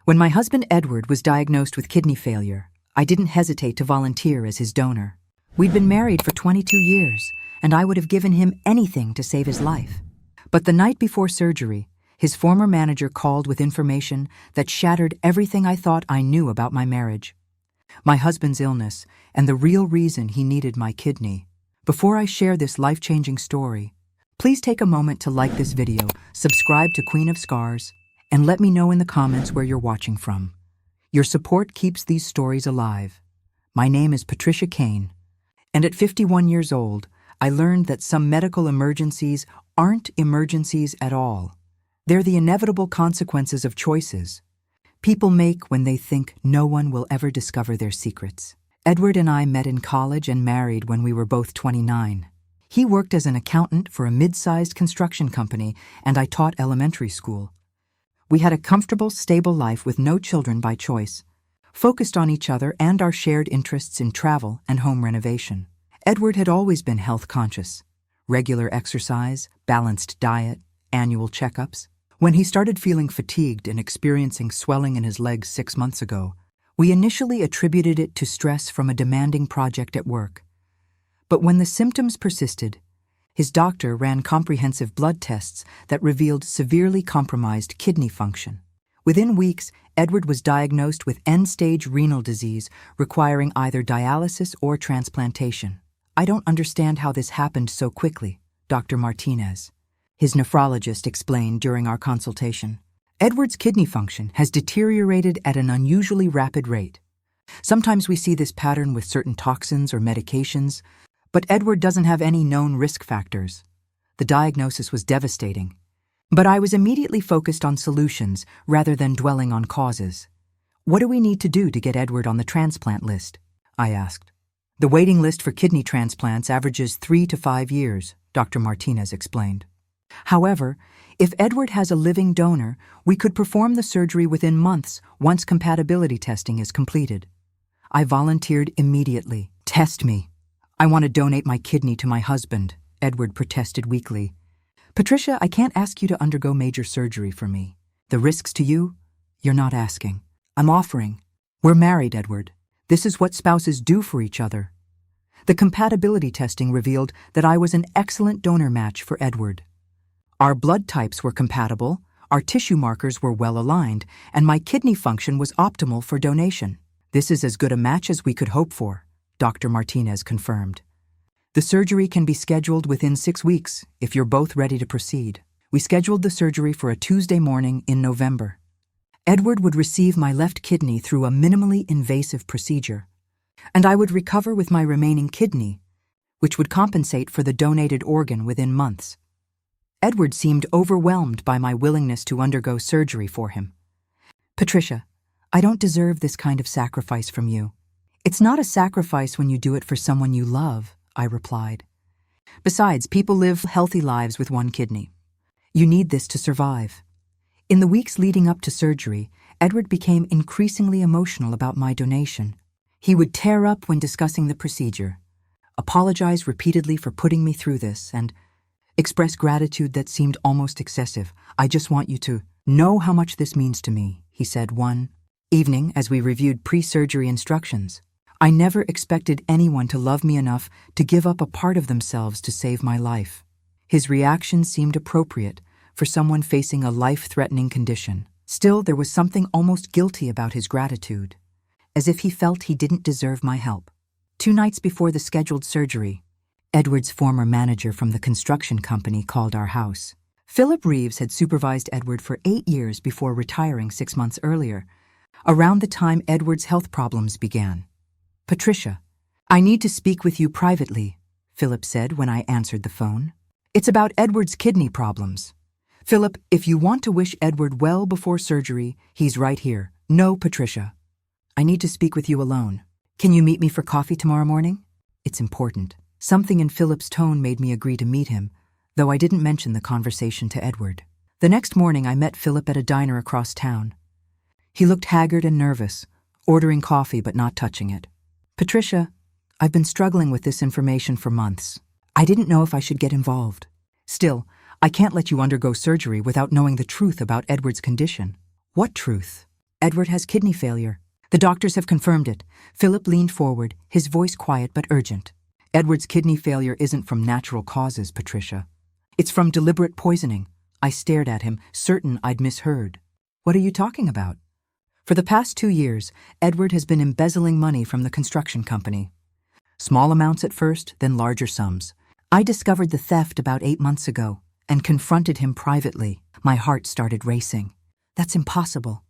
When my husband Edward was diagnosed with kidney failure, I didn't hesitate to volunteer as his donor. We'd been married for 22 years, and I would have given him anything to save his life. But the night before surgery, his former manager called with information that shattered everything I thought I knew about my marriage. My husband's illness, and the real reason he needed my kidney. Before I share this life-changing story, please take a moment to like this video, subscribe to Queen of Scars, and let me know in the comments where you're watching from. Your support keeps these stories alive. My name is Patricia Kane, and at 51 years old, I learned that some medical emergencies aren't emergencies at all. They're the inevitable consequences of choices people make when they think no one will ever discover their secrets. Edward and I met in college and married when we were both 29. He worked as an accountant for a mid-sized construction company, and I taught elementary school. We had a comfortable, stable life with no children by choice, focused on each other and our shared interests in travel and home renovation. Edward had always been health conscious. Regular exercise, balanced diet, annual checkups. When he started feeling fatigued and experiencing swelling in his legs 6 months ago, we initially attributed it to stress from a demanding project at work. But when the symptoms persisted, his doctor ran comprehensive blood tests that revealed severely compromised kidney function. Within weeks, Edward was diagnosed with end-stage renal disease requiring either dialysis or transplantation. "I don't understand how this happened so quickly," Dr. Martinez, his nephrologist, explained during our consultation. Edward's kidney function has deteriorated at an unusually rapid rate. Sometimes we see this pattern with certain toxins or medications, but Edward doesn't have any known risk factors. The diagnosis was devastating, but I was immediately focused on solutions rather than dwelling on causes. "What do we need to do to get Edward on the transplant list?" I asked. "The waiting list for kidney transplants averages 3 to 5 years, Dr. Martinez explained. However, if Edward has a living donor, we could perform the surgery within months once compatibility testing is completed." I volunteered immediately. "Test me. I want to donate my kidney to my husband," Edward protested weakly. "Patricia, I can't ask you to undergo major surgery for me. The risks to you? You're not asking. I'm offering. We're married, Edward. This is what spouses do for each other." The compatibility testing revealed that I was an excellent donor match for Edward. Our blood types were compatible, our tissue markers were well aligned, and my kidney function was optimal for donation. "This is as good a match as we could hope for," Dr. Martinez confirmed. "The surgery can be scheduled within 6 weeks if you're both ready to proceed." We scheduled the surgery for a Tuesday morning in November. Edward would receive my left kidney through a minimally invasive procedure, and I would recover with my remaining kidney, which would compensate for the donated organ within months. Edward seemed overwhelmed by my willingness to undergo surgery for him. "Patricia, I don't deserve this kind of sacrifice from you." "It's not a sacrifice when you do it for someone you love," I replied. "Besides, people live healthy lives with one kidney. You need this to survive." In the weeks leading up to surgery, Edward became increasingly emotional about my donation. He would tear up when discussing the procedure, apologize repeatedly for putting me through this, and express gratitude that seemed almost excessive. "I just want you to know how much this means to me," he said one evening as we reviewed pre-surgery instructions. "I never expected anyone to love me enough to give up a part of themselves to save my life." His reaction seemed appropriate for someone facing a life-threatening condition. Still, there was something almost guilty about his gratitude, as if he felt he didn't deserve my help. 2 nights before the scheduled surgery, Edward's former manager from the construction company called our house. Philip Reeves had supervised Edward for 8 years before retiring 6 months earlier, around the time Edward's health problems began. "Patricia, I need to speak with you privately," Philip said when I answered the phone. "It's about Edward's kidney problems. Philip, if you want to wish Edward well before surgery, he's right here." "No, Patricia. I need to speak with you alone. Can you meet me for coffee tomorrow morning? It's important." Something in Philip's tone made me agree to meet him, though I didn't mention the conversation to Edward. The next morning I met Philip at a diner across town. He looked haggard and nervous, ordering coffee but not touching it. "Patricia, I've been struggling with this information for months. I didn't know if I should get involved. Still, I can't let you undergo surgery without knowing the truth about Edward's condition." "What truth?" Edward has kidney failure. The doctors have confirmed it. Philip leaned forward, his voice quiet but urgent. Edward's kidney failure isn't from natural causes, Patricia. It's from deliberate poisoning. I stared at him, certain I'd misheard. What are you talking about? For the past 2 years, Edward has been embezzling money from the construction company. Small amounts at first, then larger sums. I discovered the theft about 8 months ago and confronted him privately. My heart started racing. That's impossible.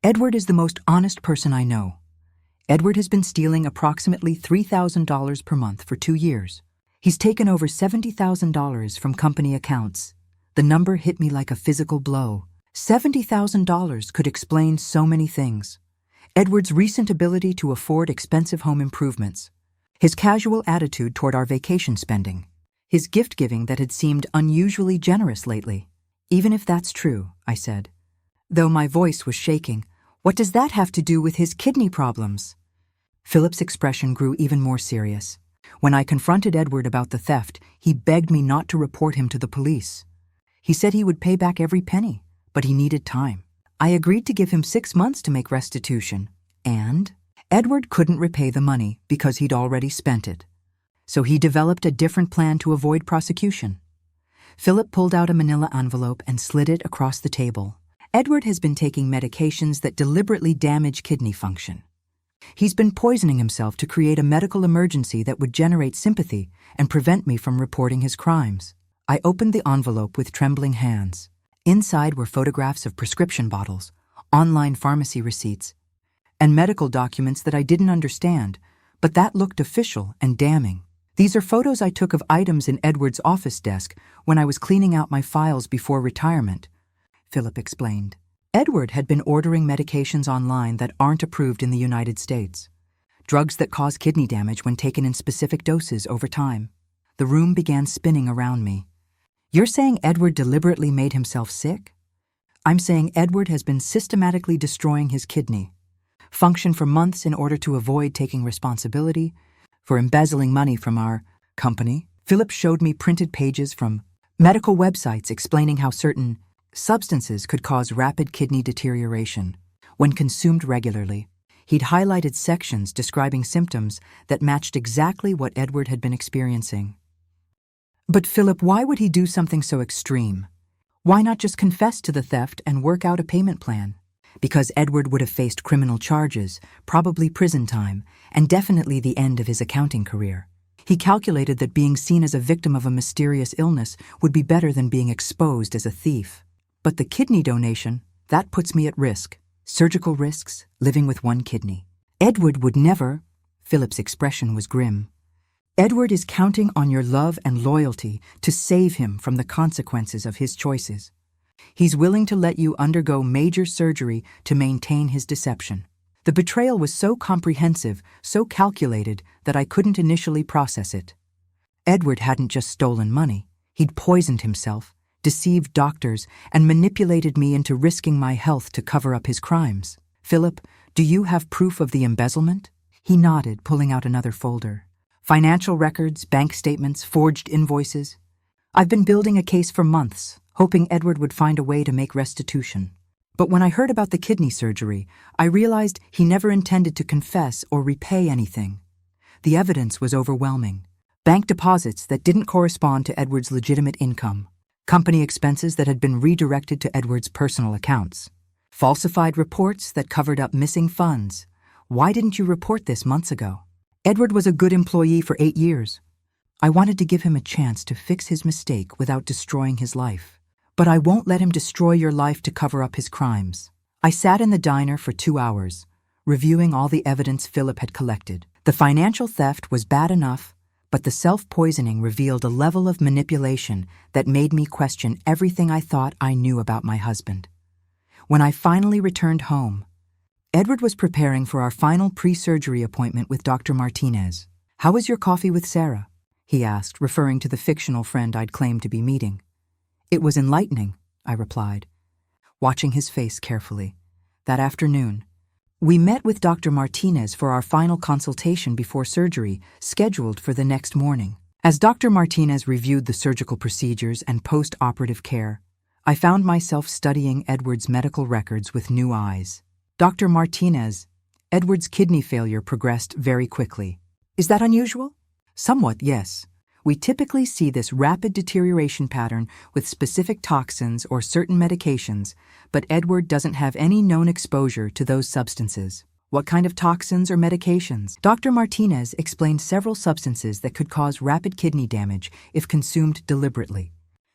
Edward is the most honest person I know. Edward has been stealing approximately $3,000 per month for 2 years. He's taken over $70,000 from company accounts. The number hit me like a physical blow. $70,000 could explain so many things. Edward's recent ability to afford expensive home improvements, his casual attitude toward our vacation spending, his gift-giving that had seemed unusually generous lately. Even if that's true, I said. Though my voice was shaking, what does that have to do with his kidney problems? Philip's expression grew even more serious. When I confronted Edward about the theft, he begged me not to report him to the police. He said he would pay back every penny, but he needed time. I agreed to give him 6 months to make restitution, and Edward couldn't repay the money because he'd already spent it. So he developed a different plan to avoid prosecution. Philip pulled out a manila envelope and slid it across the table. Edward has been taking medications that deliberately damage kidney function. He's been poisoning himself to create a medical emergency that would generate sympathy and prevent me from reporting his crimes. I opened the envelope with trembling hands. Inside were photographs of prescription bottles, online pharmacy receipts, and medical documents that I didn't understand, but that looked official and damning. These are photos I took of items in Edward's office desk when I was cleaning out my files before retirement, Philip explained. Edward had been ordering medications online that aren't approved in the United States. Drugs that cause kidney damage when taken in specific doses over time. The room began spinning around me. You're saying Edward deliberately made himself sick? I'm saying Edward has been systematically destroying his kidney. Function for months in order to avoid taking responsibility for embezzling money from our company. Philip showed me printed pages from medical websites explaining how certain substances could cause rapid kidney deterioration when consumed regularly. He'd highlighted sections describing symptoms that matched exactly what Edward had been experiencing. But Philip, why would he do something so extreme? Why not just confess to the theft and work out a payment plan? Because Edward would have faced criminal charges, probably prison time, and definitely the end of his accounting career. He calculated that being seen as a victim of a mysterious illness would be better than being exposed as a thief. But the kidney donation, that puts me at risk. Surgical risks, living with 1 kidney. Edward would never. Philip's expression was grim. Edward is counting on your love and loyalty to save him from the consequences of his choices. He's willing to let you undergo major surgery to maintain his deception. The betrayal was so comprehensive, so calculated, that I couldn't initially process it. Edward hadn't just stolen money. He'd poisoned himself, deceived doctors, and manipulated me into risking my health to cover up his crimes. Philip, do you have proof of the embezzlement? He nodded, pulling out another folder. Financial records, bank statements, forged invoices. I've been building a case for months, hoping Edward would find a way to make restitution. But when I heard about the kidney surgery, I realized he never intended to confess or repay anything. The evidence was overwhelming. Bank deposits that didn't correspond to Edward's legitimate income. Company expenses that had been redirected to Edward's personal accounts. Falsified reports that covered up missing funds. Why didn't you report this months ago? Edward was a good employee for 8 years. I wanted to give him a chance to fix his mistake without destroying his life. But I won't let him destroy your life to cover up his crimes. I sat in the diner for 2 hours, reviewing all the evidence Philip had collected. The financial theft was bad enough, but the self-poisoning revealed a level of manipulation that made me question everything I thought I knew about my husband. When I finally returned home, Edward was preparing for our final pre-surgery appointment with Dr. Martinez. "How was your coffee with Sarah?" he asked, referring to the fictional friend I'd claimed to be meeting. "It was enlightening," I replied, watching his face carefully. That afternoon, we met with Dr. Martinez for our final consultation before surgery, scheduled for the next morning. As Dr. Martinez reviewed the surgical procedures and post-operative care, I found myself studying Edward's medical records with new eyes. Dr. Martinez, Edward's kidney failure progressed very quickly. Is that unusual? Somewhat, yes. We typically see this rapid deterioration pattern with specific toxins or certain medications, but Edward doesn't have any known exposure to those substances. What kind of toxins or medications? Dr. Martinez explained several substances that could cause rapid kidney damage if consumed deliberately.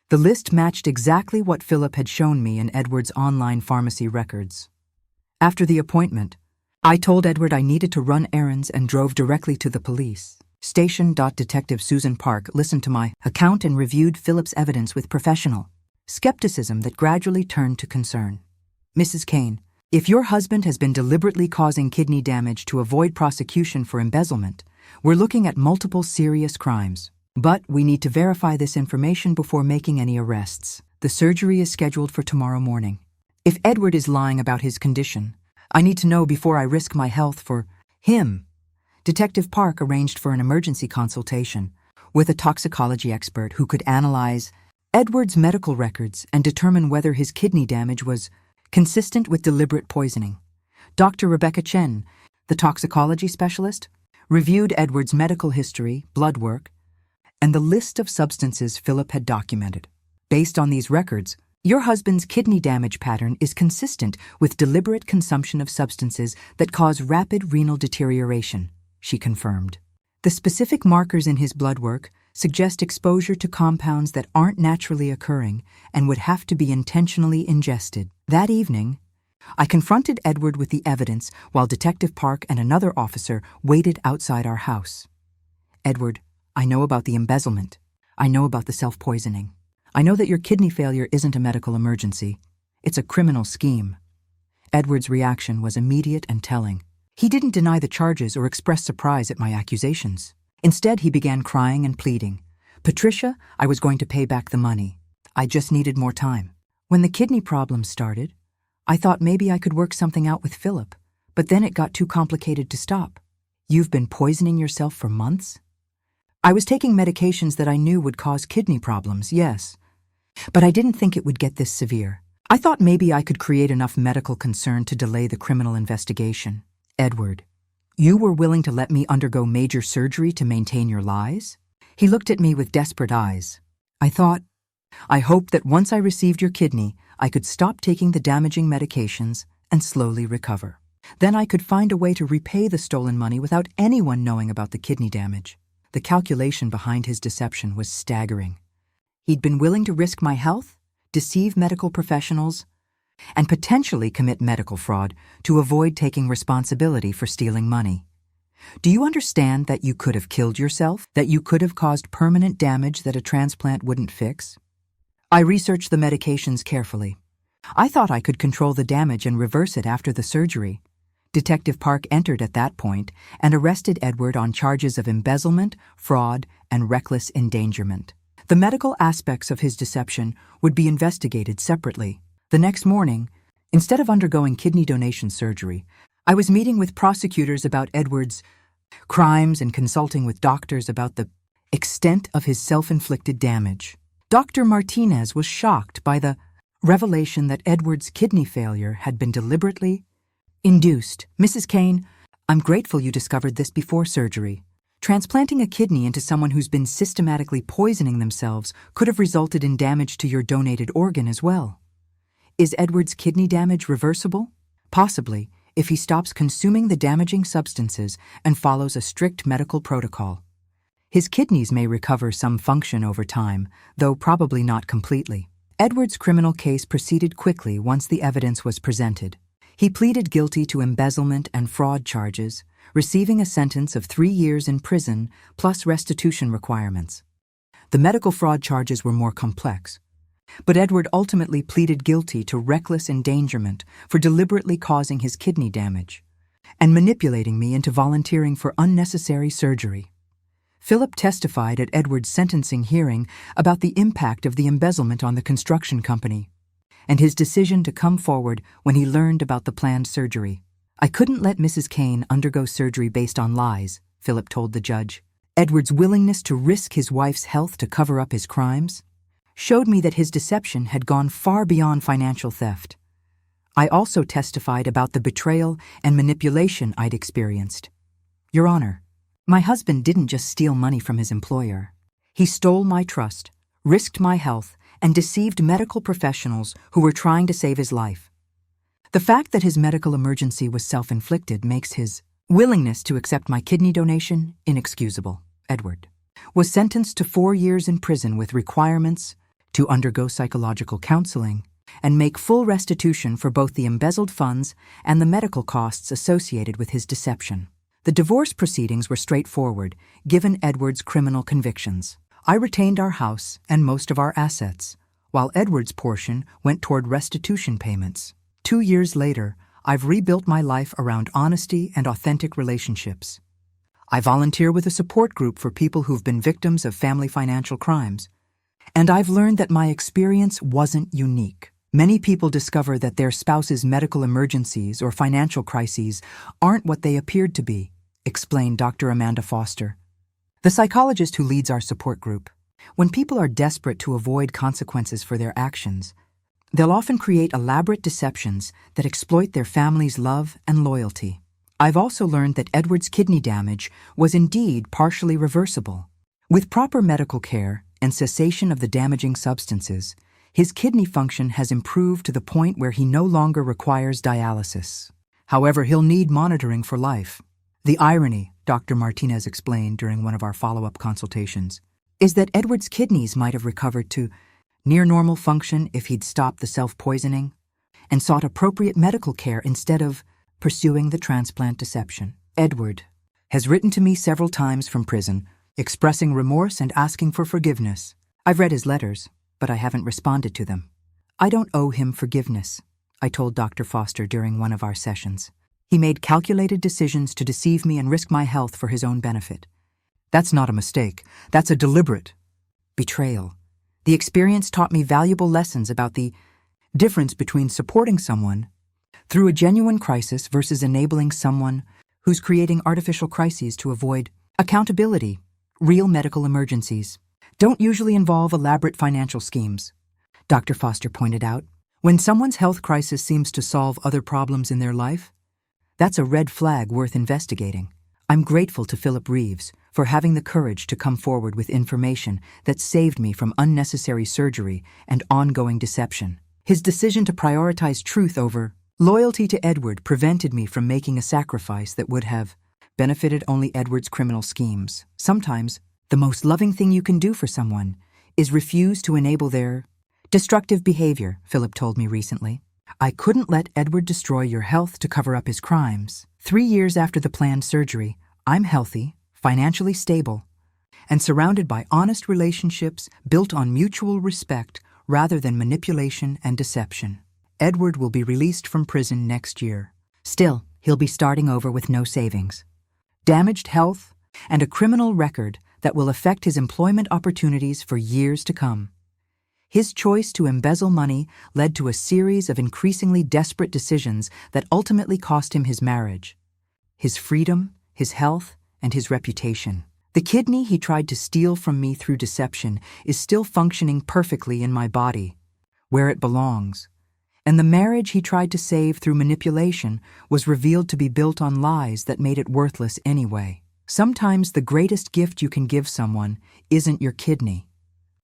The list matched exactly what Philip had shown me in Edward's online pharmacy records. After the appointment, I told Edward I needed to run errands and drove directly to the police station. Detective Susan Park listened to my account and reviewed Philip's evidence with professional skepticism that gradually turned to concern. Mrs. Kane, if your husband has been deliberately causing kidney damage to avoid prosecution for embezzlement, we're looking at multiple serious crimes. But we need to verify this information before making any arrests. The surgery is scheduled for tomorrow morning. If Edward is lying about his condition, I need to know before I risk my health for him. Detective Park arranged for an emergency consultation with a toxicology expert who could analyze Edward's medical records and determine whether his kidney damage was consistent with deliberate poisoning. Dr. Rebecca Chen, the toxicology specialist, reviewed Edward's medical history, blood work, and the list of substances Philip had documented. Based on these records, your husband's kidney damage pattern is consistent with deliberate consumption of substances that cause rapid renal deterioration, she confirmed. The specific markers in his blood work suggest exposure to compounds that aren't naturally occurring and would have to be intentionally ingested. That evening, I confronted Edward with the evidence while Detective Park and another officer waited outside our house. Edward, I know about the embezzlement. I know about the self-poisoning. I know that your kidney failure isn't a medical emergency. It's a criminal scheme. Edward's reaction was immediate and telling. He didn't deny the charges or express surprise at my accusations. Instead, he began crying and pleading. Patricia, I was going to pay back the money. I just needed more time. When the kidney problem started, I thought maybe I could work something out with Philip, but then it got too complicated to stop. You've been poisoning yourself for months? I was taking medications that I knew would cause kidney problems, yes. But I didn't think it would get this severe. I thought maybe I could create enough medical concern to delay the criminal investigation. Edward, you were willing to let me undergo major surgery to maintain your lies? He looked at me with desperate eyes. I hoped that once I received your kidney, I could stop taking the damaging medications and slowly recover. Then I could find a way to repay the stolen money without anyone knowing about the kidney damage. The calculation behind his deception was staggering. He'd been willing to risk my health, deceive medical professionals, and potentially commit medical fraud to avoid taking responsibility for stealing money. Do you understand that you could have killed yourself? That you could have caused permanent damage that a transplant wouldn't fix? I researched the medications carefully. I thought I could control the damage and reverse it after the surgery. Detective Park entered at that point and arrested Edward on charges of embezzlement, fraud, and reckless endangerment. The medical aspects of his deception would be investigated separately. The next morning, instead of undergoing kidney donation surgery, I was meeting with prosecutors about Edward's crimes and consulting with doctors about the extent of his self-inflicted damage. Dr. Martinez was shocked by the revelation that Edward's kidney failure had been deliberately induced. Mrs. Kane, I'm grateful you discovered this before surgery. Transplanting a kidney into someone who's been systematically poisoning themselves could have resulted in damage to your donated organ as well. Is Edward's kidney damage reversible? Possibly, if he stops consuming the damaging substances and follows a strict medical protocol. His kidneys may recover some function over time, though probably not completely. Edward's criminal case proceeded quickly once the evidence was presented. He pleaded guilty to embezzlement and fraud charges, receiving a sentence of 3 years in prison plus restitution requirements. The medical fraud charges were more complex, but Edward ultimately pleaded guilty to reckless endangerment for deliberately causing his kidney damage and manipulating me into volunteering for unnecessary surgery. Philip testified at Edward's sentencing hearing about the impact of the embezzlement on the construction company and his decision to come forward when he learned about the planned surgery. I couldn't let Mrs. Kane undergo surgery based on lies, Philip told the judge. Edward's willingness to risk his wife's health to cover up his crimes showed me that his deception had gone far beyond financial theft. I also testified about the betrayal and manipulation I'd experienced. Your Honor, my husband didn't just steal money from his employer. He stole my trust, risked my health, and deceived medical professionals who were trying to save his life. The fact that his medical emergency was self-inflicted makes his willingness to accept my kidney donation inexcusable. Edward was sentenced to 4 years in prison with requirements to undergo psychological counseling and make full restitution for both the embezzled funds and the medical costs associated with his deception. The divorce proceedings were straightforward, given Edward's criminal convictions. I retained our house and most of our assets, while Edward's portion went toward restitution payments. 2 years later, I've rebuilt my life around honesty and authentic relationships. I volunteer with a support group for people who've been victims of family financial crimes. And I've learned that my experience wasn't unique. Many people discover that their spouse's medical emergencies or financial crises aren't what they appeared to be, explained Dr. Amanda Foster, the psychologist who leads our support group. When people are desperate to avoid consequences for their actions, they'll often create elaborate deceptions that exploit their family's love and loyalty. I've also learned that Edward's kidney damage was indeed partially reversible. With proper medical care and cessation of the damaging substances, his kidney function has improved to the point where he no longer requires dialysis. However, he'll need monitoring for life. The irony, Dr. Martinez explained during one of our follow-up consultations, is that Edward's kidneys might have recovered to near-normal function if he'd stopped the self-poisoning and sought appropriate medical care instead of pursuing the transplant deception. Edward has written to me several times from prison, expressing remorse and asking for forgiveness. I've read his letters, but I haven't responded to them. I don't owe him forgiveness, I told Dr. Foster during one of our sessions. He made calculated decisions to deceive me and risk my health for his own benefit. That's not a mistake. That's a deliberate betrayal. The experience taught me valuable lessons about the difference between supporting someone through a genuine crisis versus enabling someone who's creating artificial crises to avoid accountability. Real medical emergencies don't usually involve elaborate financial schemes, Dr. Foster pointed out. When someone's health crisis seems to solve other problems in their life, that's a red flag worth investigating. I'm grateful to Philip Reeves for having the courage to come forward with information that saved me from unnecessary surgery and ongoing deception. His decision to prioritize truth over loyalty to Edward prevented me from making a sacrifice that would have benefited only Edward's criminal schemes. Sometimes, the most loving thing you can do for someone is refuse to enable their destructive behavior, Philip told me recently. I couldn't let Edward destroy your health to cover up his crimes. 3 years after the planned surgery, I'm healthy, financially stable, and surrounded by honest relationships built on mutual respect rather than manipulation and deception. Edward will be released from prison next year. Still, he'll be starting over with no savings, damaged health, and a criminal record that will affect his employment opportunities for years to come. His choice to embezzle money led to a series of increasingly desperate decisions that ultimately cost him his marriage, his freedom, his health, and his reputation. The kidney he tried to steal from me through deception is still functioning perfectly in my body, where it belongs. And the marriage he tried to save through manipulation was revealed to be built on lies that made it worthless anyway. Sometimes the greatest gift you can give someone isn't your kidney,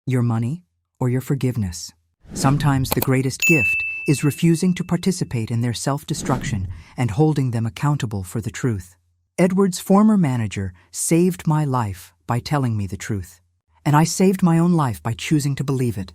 your money, or your forgiveness. Sometimes the greatest gift is refusing to participate in their self-destruction and holding them accountable for the truth. Edward's former manager saved my life by telling me the truth, and I saved my own life by choosing to believe it.